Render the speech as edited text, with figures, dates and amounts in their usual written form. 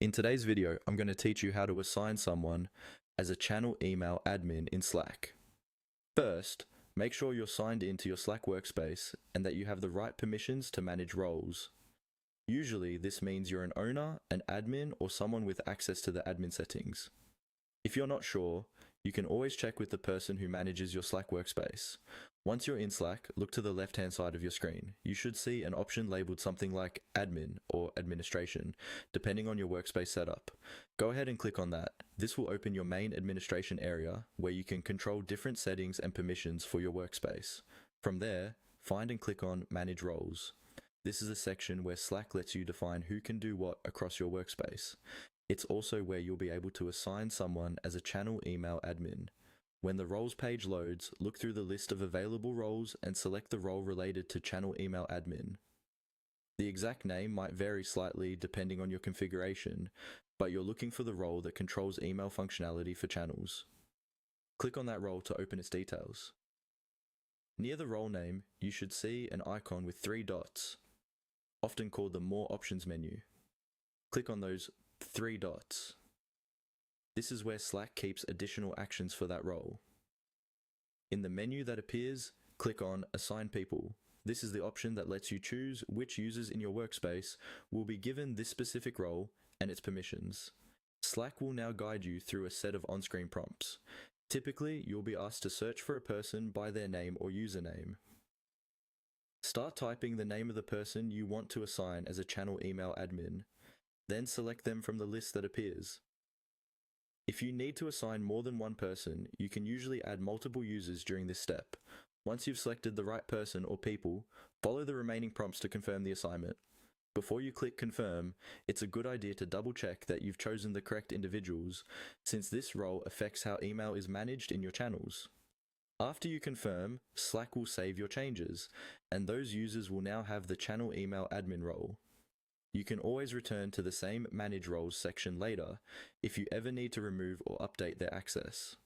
In today's video, I'm going to teach you how to assign someone as a channel email admin in Slack. First, make sure you're signed into your Slack workspace and that you have the right permissions to manage roles. Usually, this means you're an owner, an admin, or someone with access to the admin settings. If you're not sure, you can always check with the person who manages your Slack workspace. Once you're in Slack, look to the left-hand side of your screen. You should see an option labeled something like Admin or Administration, depending on your workspace setup. Go ahead and click on that. This will open your main administration area, where you can control different settings and permissions for your workspace. From there, find and click on Manage Roles. This is a section where Slack lets you define who can do what across your workspace. It's also where you'll be able to assign someone as a channel email admin. When the roles page loads, look through the list of available roles and select the role related to channel email admin. The exact name might vary slightly depending on your configuration, but you're looking for the role that controls email functionality for channels. Click on that role to open its details. Near the role name, you should see an icon with 3 dots, often called the More Options menu. Click on those 3 dots. This is where Slack keeps additional actions for that role. In the menu that appears, click on Assign People. This is the option that lets you choose which users in your workspace will be given this specific role and its permissions. Slack will now guide you through a set of on-screen prompts. Typically, you'll be asked to search for a person by their name or username. Start typing the name of the person you want to assign as a channel email admin. Then select them from the list that appears. If you need to assign more than one person, you can usually add multiple users during this step. Once you've selected the right person or people, follow the remaining prompts to confirm the assignment. Before you click confirm, it's a good idea to double check that you've chosen the correct individuals, since this role affects how email is managed in your channels. After you confirm, Slack will save your changes, and those users will now have the channel email admin role. You can always return to the same Manage Roles section later if you ever need to remove or update their access.